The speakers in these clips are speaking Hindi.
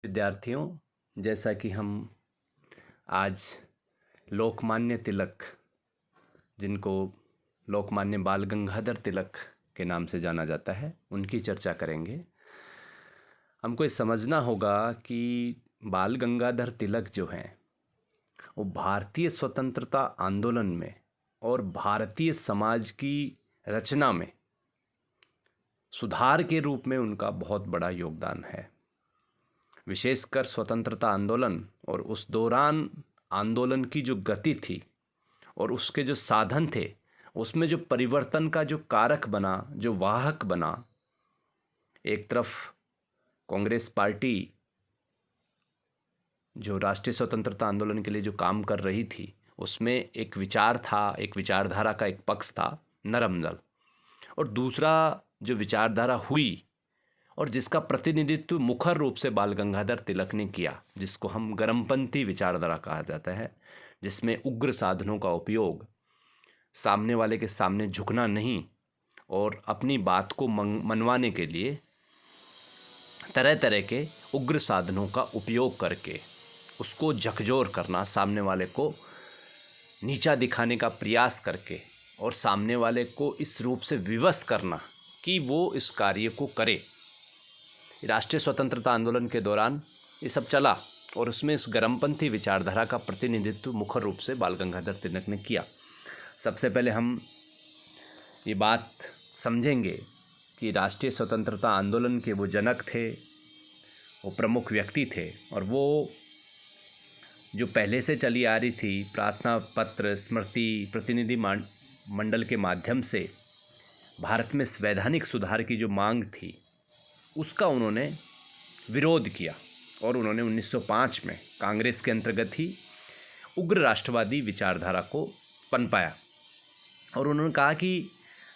विद्यार्थियों, जैसा कि हम आज लोकमान्य तिलक, जिनको लोकमान्य बाल गंगाधर तिलक के नाम से जाना जाता है, उनकी चर्चा करेंगे। हमको ये समझना होगा कि बाल गंगाधर तिलक जो हैं वो भारतीय स्वतंत्रता आंदोलन में और भारतीय समाज की रचना में सुधार के रूप में उनका बहुत बड़ा योगदान है। विशेषकर स्वतंत्रता आंदोलन और उस दौरान आंदोलन की जो गति थी और उसके जो साधन थे, उसमें जो परिवर्तन का जो कारक बना, जो वाहक बना, एक तरफ कांग्रेस पार्टी जो राष्ट्रीय स्वतंत्रता आंदोलन के लिए जो काम कर रही थी, उसमें एक विचार था, एक विचारधारा का एक पक्ष था नरम दल, और दूसरा जो विचारधारा हुई और जिसका प्रतिनिधित्व मुखर रूप से बाल गंगाधर तिलक ने किया, जिसको हम गर्मपंथी विचारधारा कहा जाता है, जिसमें उग्र साधनों का उपयोग, सामने वाले के सामने झुकना नहीं और अपनी बात को मनवाने के लिए तरह तरह के उग्र साधनों का उपयोग करके उसको झकझोर करना, सामने वाले को नीचा दिखाने का प्रयास करके और सामने वाले को इस रूप से विवश करना कि वो इस कार्य को करे। राष्ट्रीय स्वतंत्रता आंदोलन के दौरान ये सब चला और उसमें इस गर्मपंथी विचारधारा का प्रतिनिधित्व मुख्य रूप से बाल गंगाधर तिलक ने किया। सबसे पहले हम ये बात समझेंगे कि राष्ट्रीय स्वतंत्रता आंदोलन के वो जनक थे, वो प्रमुख व्यक्ति थे, और वो जो पहले से चली आ रही थी प्रार्थना पत्र, स्मृति, प्रतिनिधि मंडल के माध्यम से भारत में संवैधानिक सुधार की जो मांग थी, उसका उन्होंने विरोध किया और उन्होंने 1905 में कांग्रेस के अंतर्गत ही उग्र राष्ट्रवादी विचारधारा को पनपाया और उन्होंने कहा कि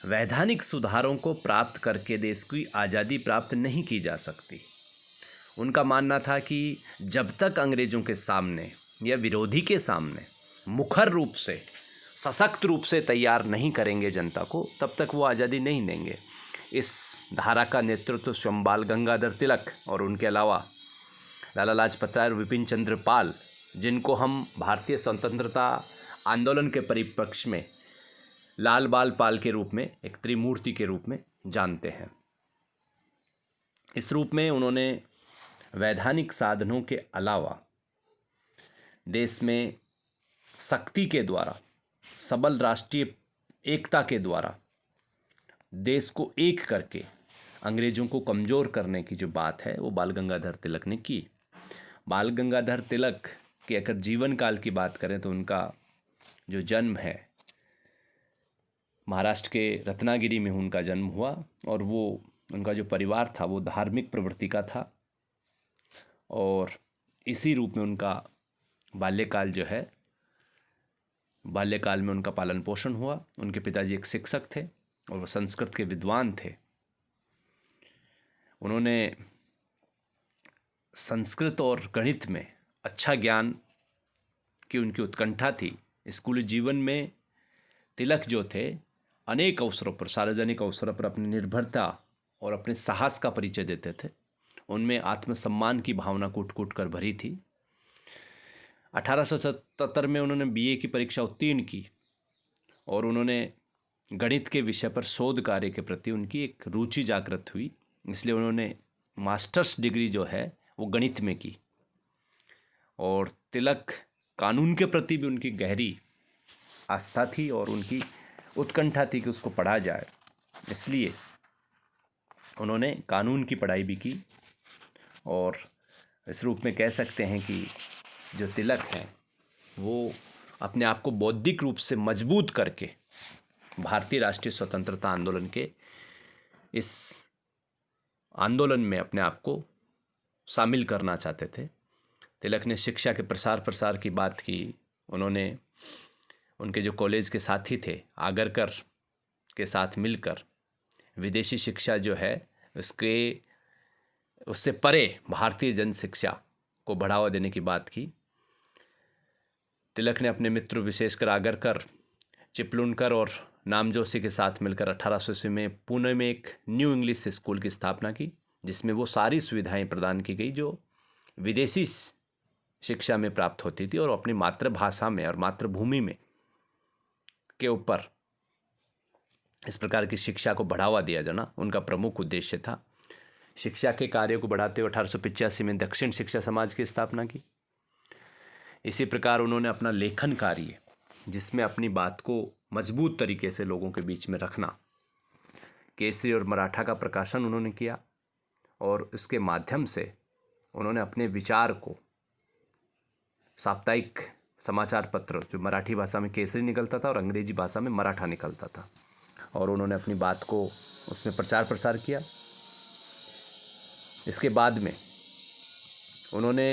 वैधानिक सुधारों को प्राप्त करके देश की आज़ादी प्राप्त नहीं की जा सकती। उनका मानना था कि जब तक अंग्रेज़ों के सामने या विरोधी के सामने मुखर रूप से, सशक्त रूप से तैयार नहीं करेंगे जनता को, तब तक वो आज़ादी नहीं देंगे। इस धारा का नेतृत्व स्वयं बाल गंगाधर तिलक और उनके अलावा लाला लाजपत राय और विपिन चंद्र पाल, जिनको हम भारतीय स्वतंत्रता आंदोलन के परिप्रेक्ष्य में लाल बाल पाल के रूप में, एक त्रिमूर्ति के रूप में जानते हैं। इस रूप में उन्होंने वैधानिक साधनों के अलावा देश में शक्ति के द्वारा, सबल राष्ट्रीय एकता के द्वारा देश को एक करके अंग्रेज़ों को कमज़ोर करने की जो बात है, वो बाल गंगाधर तिलक ने की। बाल गंगाधर तिलक के अगर जीवन काल की बात करें तो उनका जो जन्म है, महाराष्ट्र के रत्नागिरी में उनका जन्म हुआ और वो उनका जो परिवार था वो धार्मिक प्रवृत्ति का था और इसी रूप में उनका बाल्यकाल जो है, बाल्यकाल में उनका पालन पोषण हुआ। उनके पिताजी एक शिक्षक थे और वो संस्कृत के विद्वान थे। उन्होंने संस्कृत और गणित में अच्छा ज्ञान की उनकी उत्कंठा थी। स्कूली जीवन में तिलक जो थे, अनेक अवसरों पर, सार्वजनिक अवसरों पर अपनी निर्भरता और अपने साहस का परिचय देते थे। उनमें आत्मसम्मान की भावना कूट कूट कर भरी थी। 1877 में उन्होंने बीए की परीक्षा उत्तीर्ण की और उन्होंने गणित के विषय पर शोध कार्य के प्रति उनकी एक रुचि जागृत हुई, इसलिए उन्होंने मास्टर्स डिग्री जो है वो गणित में की। और तिलक कानून के प्रति भी उनकी गहरी आस्था थी और उनकी उत्कंठा थी कि उसको पढ़ा जाए, इसलिए उन्होंने कानून की पढ़ाई भी की। और इस रूप में कह सकते हैं कि जो तिलक हैं वो अपने आप को बौद्धिक रूप से मजबूत करके भारतीय राष्ट्रीय स्वतंत्रता आंदोलन के इस आंदोलन में अपने आप को शामिल करना चाहते थे। तिलक ने शिक्षा के प्रसार की बात की। उन्होंने उनके जो कॉलेज के साथी थे आगरकर के साथ मिलकर विदेशी शिक्षा जो है उससे परे भारतीय जन शिक्षा को बढ़ावा देने की बात की। तिलक ने अपने मित्र विशेषकर आगरकर, चिपलूणकर और नामजोशी के साथ मिलकर 1800 ईस्वी में पुणे में एक न्यू इंग्लिश स्कूल की स्थापना की, जिसमें वो सारी सुविधाएं प्रदान की गई जो विदेशी शिक्षा में प्राप्त होती थी और अपनी मातृभाषा में और मातृभूमि में के ऊपर इस प्रकार की शिक्षा को बढ़ावा दिया जाना उनका प्रमुख उद्देश्य था। शिक्षा के कार्य को बढ़ाते हुए 1885 में दक्षिण शिक्षा समाज की स्थापना की। इसी प्रकार उन्होंने अपना लेखन कार्य, जिसमें अपनी बात को मजबूत तरीके से लोगों के बीच में रखना, केसरी और मराठा का प्रकाशन उन्होंने किया और इसके माध्यम से उन्होंने अपने विचार को साप्ताहिक समाचार पत्र, जो मराठी भाषा में केसरी निकलता था और अंग्रेजी भाषा में मराठा निकलता था, और उन्होंने अपनी बात को उसमें प्रचार प्रसार किया। इसके बाद में उन्होंने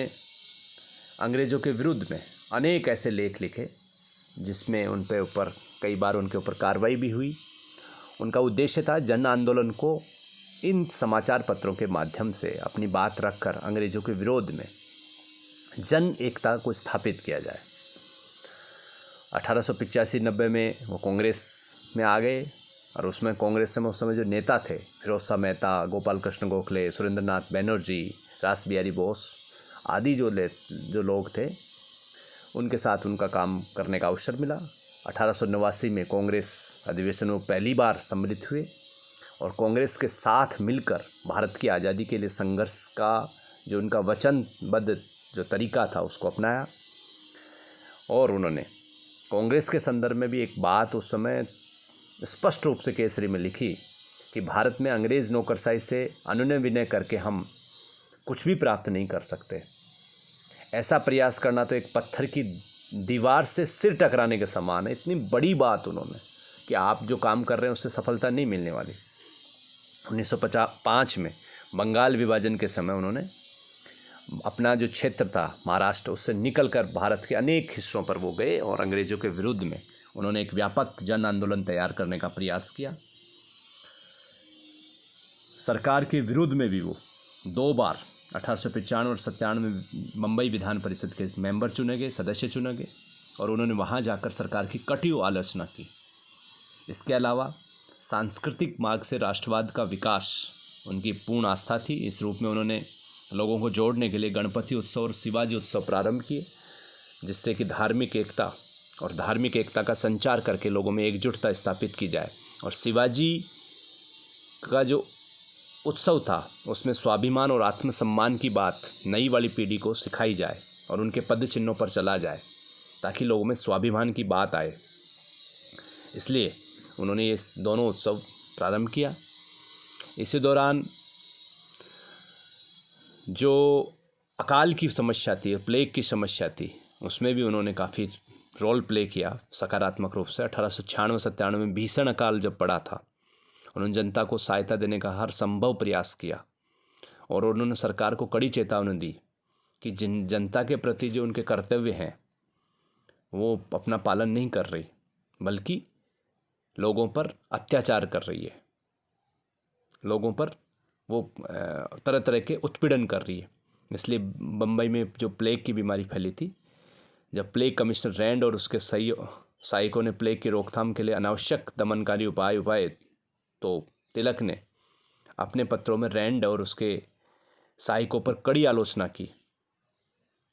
अंग्रेज़ों के विरुद्ध में अनेक ऐसे लेख लिखे जिसमें उन पे ऊपर कई बार उनके ऊपर कार्रवाई भी हुई। उनका उद्देश्य था जन आंदोलन को इन समाचार पत्रों के माध्यम से अपनी बात रखकर अंग्रेज़ों के विरोध में जन एकता को स्थापित किया जाए। 1885-90 में वो कांग्रेस में आ गए और उसमें कांग्रेस में उस समय जो नेता थे, फिरोज शाह मेहता, गोपाल कृष्ण गोखले, सुरेंद्र नाथ बनर्जी, रास बिहारी बोस आदि जो लोग थे, उनके साथ उनका काम करने का अवसर मिला। 1889 में कांग्रेस अधिवेशन में पहली बार सम्मिलित हुए और कांग्रेस के साथ मिलकर भारत की आज़ादी के लिए संघर्ष का जो उनका वचनबद्ध जो तरीका था उसको अपनाया। और उन्होंने कांग्रेस के संदर्भ में भी एक बात उस समय स्पष्ट रूप से केसरी में लिखी कि भारत में अंग्रेज़ नौकरशाही से अनुनय विनय करके हम कुछ भी प्राप्त नहीं कर सकते। ऐसा प्रयास करना तो एक पत्थर की दीवार से सिर टकराने के समान है। इतनी बड़ी बात उन्होंने कि आप जो काम कर रहे हैं उससे सफलता नहीं मिलने वाली। 1905 में बंगाल विभाजन के समय उन्होंने अपना जो क्षेत्र था महाराष्ट्र, उससे निकलकर भारत के अनेक हिस्सों पर वो गए और अंग्रेज़ों के विरुद्ध में उन्होंने एक व्यापक जन आंदोलन तैयार करने का प्रयास किया। सरकार के विरुद्ध में भी वो 2 बार 1895 और 97 में मुंबई विधान परिषद के मेंबर चुने गए, सदस्य चुने गए और उन्होंने वहाँ जाकर सरकार की कटी आलोचना की। इसके अलावा सांस्कृतिक मार्ग से राष्ट्रवाद का विकास उनकी पूर्ण आस्था थी। इस रूप में उन्होंने लोगों को जोड़ने के लिए गणपति उत्सव और शिवाजी उत्सव प्रारंभ किए, जिससे कि धार्मिक एकता का संचार करके लोगों में एकजुटता स्थापित की जाए। और शिवाजी का जो उत्सव था उसमें स्वाभिमान और आत्मसम्मान की बात नई वाली पीढ़ी को सिखाई जाए और उनके पद चिन्हों पर चला जाए ताकि लोगों में स्वाभिमान की बात आए। इसलिए उन्होंने ये दोनों उत्सव प्रारंभ किया। इसी दौरान जो अकाल की समस्या थी, प्लेग की समस्या थी, उसमें भी उन्होंने काफ़ी रोल प्ले किया सकारात्मक रूप से। 1896-97 में भीषण अकाल जब पड़ा था, उन्होंने जनता को सहायता देने का हर संभव प्रयास किया और उन्होंने सरकार को कड़ी चेतावनी दी कि जिन जनता के प्रति जो उनके कर्तव्य हैं वो अपना पालन नहीं कर रही, बल्कि लोगों पर अत्याचार कर रही है, लोगों पर वो तरह तरह के उत्पीड़न कर रही है। इसलिए बम्बई में जो प्लेग की बीमारी फैली थी, जब प्लेग कमिश्नर रैंड और उसके सहायकों ने प्लेग की रोकथाम के लिए अनावश्यक दमनकारी उपाय तो तिलक ने अपने पत्रों में रैंड और उसके सहायकों पर कड़ी आलोचना की।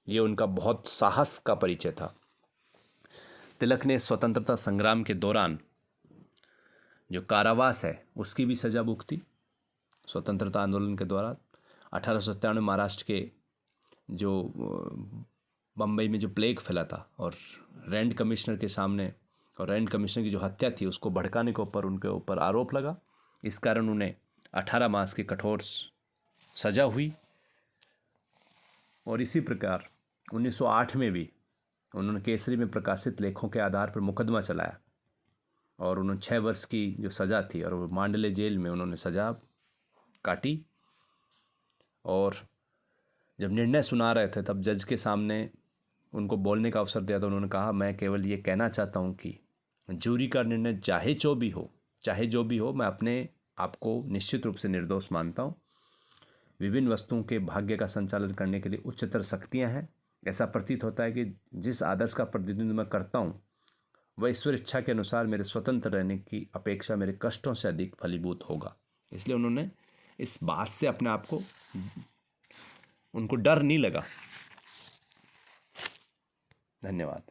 ये उनका बहुत साहस का परिचय था। तिलक ने स्वतंत्रता संग्राम के दौरान जो कारावास है उसकी भी सज़ा भुगती। स्वतंत्रता आंदोलन के दौरान 1897 में महाराष्ट्र के जो बम्बई में जो प्लेग फैला था और रैंड कमिश्नर के सामने और रैंड कमिश्नर की जो हत्या थी उसको भड़काने के ऊपर उनके ऊपर आरोप लगा। इस कारण उन्हें 18 मास की कठोर सज़ा हुई। और इसी प्रकार 1908 में भी उन्होंने केसरी में प्रकाशित लेखों के आधार पर मुकदमा चलाया और उन्होंने 6 वर्ष की जो सज़ा थी और वो मांडले जेल में उन्होंने सज़ा काटी। और जब निर्णय सुना रहे थे तब जज के सामने उनको बोलने का अवसर दिया तो उन्होंने कहा, मैं केवल ये कहना चाहता हूँ कि जूरी का निर्णय चाहे जो भी हो, मैं अपने आप को निश्चित रूप से निर्दोष मानता हूँ। विभिन्न वस्तुओं के भाग्य का संचालन करने के लिए उच्चतर शक्तियाँ हैं। ऐसा प्रतीत होता है कि जिस आदर्श का प्रतिनिधित्व मैं करता हूँ वह ईश्वर इच्छा के अनुसार मेरे स्वतंत्र रहने की अपेक्षा मेरे कष्टों से अधिक फलीभूत होगा। इसलिए उन्होंने इस बात से अपने आप को उनको डर नहीं लगा। धन्यवाद।